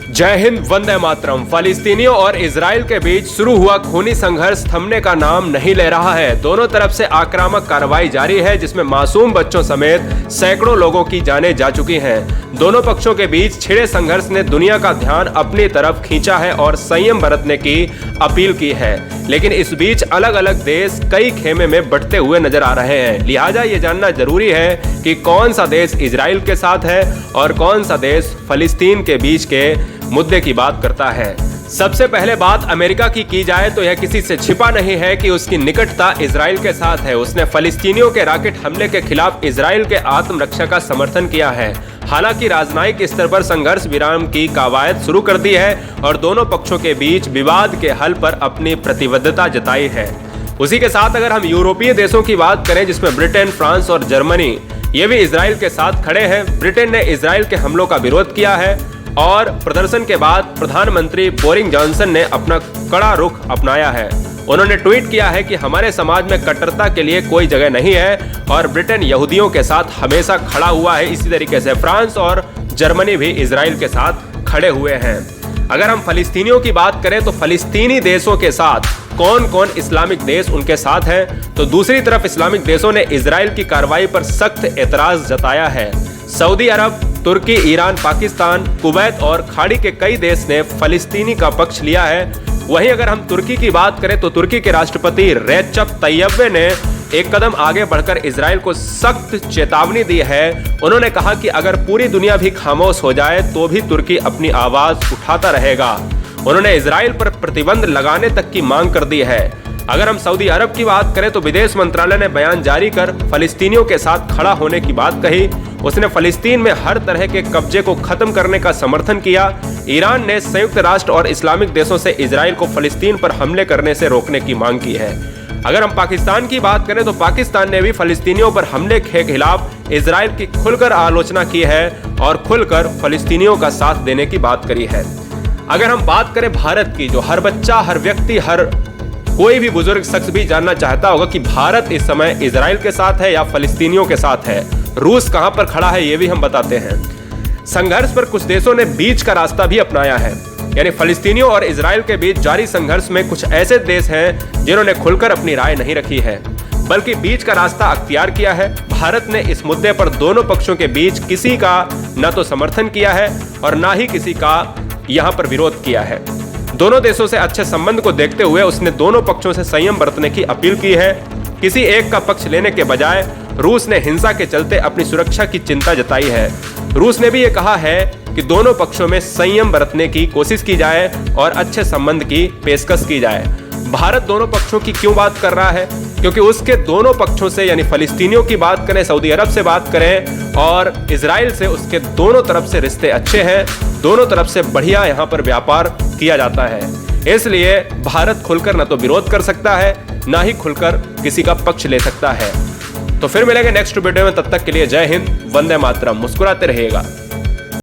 जय हिंद, वंदे मातरम। फालिस्तीनियों और इजराइल के बीच शुरू हुआ खूनी संघर्ष थमने का नाम नहीं ले रहा है। दोनों तरफ से आक्रामक कार्रवाई जारी है, जिसमें मासूम बच्चों समेत सैकड़ों लोगों की जानें जा चुकी हैं। दोनों पक्षों के बीच छिड़े संघर्ष ने दुनिया का ध्यान अपनी तरफ खींचा है और संयम बरतने की अपील की है। लेकिन इस बीच अलग अलग देश कई खेमे में बंटते हुए नजर आ रहे हैं। लिहाजा ये जानना जरूरी है कि कौन सा देश इजराइल के साथ है और कौन सा देश फलस्तीन के बीच के मुद्दे की बात करता है। सबसे पहले बात अमेरिका की जाए तो यह किसी से छिपा नहीं है कि उसकी निकटता इजराइल के साथ है। उसने फलस्तीनियों के रॉकेट हमले के खिलाफ इजराइल के आत्मरक्षा का समर्थन किया है। हालांकि राजनयिक स्तर पर संघर्ष विराम की कवायद शुरू कर दी है और दोनों पक्षों के बीच विवाद के हल पर अपनी प्रतिबद्धता जताई है। उसी के साथ अगर हम यूरोपीय देशों की बात करें, जिसमें ब्रिटेन, फ्रांस और जर्मनी, ये भी इजराइल के साथ खड़े हैं। ब्रिटेन ने इजराइल के हमलों का विरोध किया है और प्रदर्शन के बाद प्रधानमंत्री बोरिस जॉनसन ने अपना कड़ा रुख अपनाया है। उन्होंने ट्वीट किया है कि हमारे समाज में कट्टरता के लिए कोई जगह नहीं है और ब्रिटेन यहूदियों के साथ हमेशा खड़ा हुआ है। इसी तरीके से फ्रांस और जर्मनी भी इजराइल के साथ खड़े हुए हैं। अगर हम फलस्तीनियों की बात करें तो फलस्तीनी देशों के साथ कौन कौन इस्लामिक देश उनके साथ हैं, तो दूसरी तरफ इस्लामिक देशों ने इजराइल की कार्रवाई पर सख्त एतराज जताया है। सऊदी अरब, तुर्की, ईरान, पाकिस्तान, कुवैत और खाड़ी के कई देश ने फलस्तीनी का पक्ष लिया है। वहीं अगर हम तुर्की की बात करें तो तुर्की के राष्ट्रपति रेचप तैयब ने एक कदम आगे बढ़कर इजराइल को सख्त चेतावनी दी है। उन्होंने कहा कि अगर पूरी दुनिया भी खामोश हो जाए तो भी तुर्की अपनी आवाज उठाता रहेगा। उन्होंने इजराइल पर प्रतिबंध लगाने तक की मांग कर दी है। अगर हम सऊदी अरब की बात करें तो विदेश मंत्रालय ने बयान जारी कर फलस्तीनियों के साथ खड़ा होने की बात कही। उसने फलस्तीन में हर तरह के कब्जे को खत्म करने का समर्थन किया। ईरान ने संयुक्त राष्ट्र और इस्लामिक देशों से इजराइल को फलस्तीन पर हमले करने से रोकने की मांग की है। अगर हम पाकिस्तान की बात करें तो पाकिस्तान ने भी फलस्तीनियों पर हमले के खिलाफ इजराइल की खुलकर आलोचना की है और खुलकर फलस्तीनियों का साथ देने की बात करी है। अगर हम बात करें भारत की, जो हर बच्चा, हर व्यक्ति, हर कोई भी बुजुर्ग शख्स भी जानना चाहता होगा कि भारत इस समय इजराइल के साथ है या फलस्तीनियों के साथ है, रूस कहां पर खड़ा है, ये भी हम बताते हैं। संघर्ष पर कुछ देशों ने बीच का रास्ता भी अपनाया है। यानी फलस्तीनियों और इजराइल के बीच जारी संघर्ष में कुछ ऐसे देश हैं जिन्होंने खुलकर अपनी राय नहीं रखी है, बल्कि बीच का रास्ता अख्तियार किया है। भारत ने इस मुद्दे पर दोनों पक्षों के बीच किसी का न तो समर्थन किया है और न ही किसी का यहां पर विरोध किया है। दोनों देशों से अच्छे संबंध को देखते हुए उसने दोनों पक्षों से संयम बरतने की अपील की है। किसी एक का पक्ष लेने के बजाय रूस ने हिंसा के चलते अपनी सुरक्षा की चिंता जताई है। रूस ने भी ये कहा है कि दोनों पक्षों में संयम बरतने की कोशिश की जाए और अच्छे संबंध की पेशकश की जाए। भारत दोनों पक्षों की क्यों बात कर रहा है? क्योंकि उसके दोनों पक्षों से, यानी फलस्तीनियों की बात करें, सऊदी अरब से बात करें और इजराइल से, उसके दोनों तरफ से रिश्ते अच्छे हैं। दोनों तरफ से बढ़िया यहाँ पर व्यापार किया जाता है। इसलिए भारत खुलकर न तो विरोध कर सकता है, ना ही खुलकर किसी का पक्ष ले सकता है। तो फिर मिलेंगे नेक्स्ट वीडियो में। तब तक के लिए जय हिंद, वंदे मातरम। मुस्कुराते रहिएगा।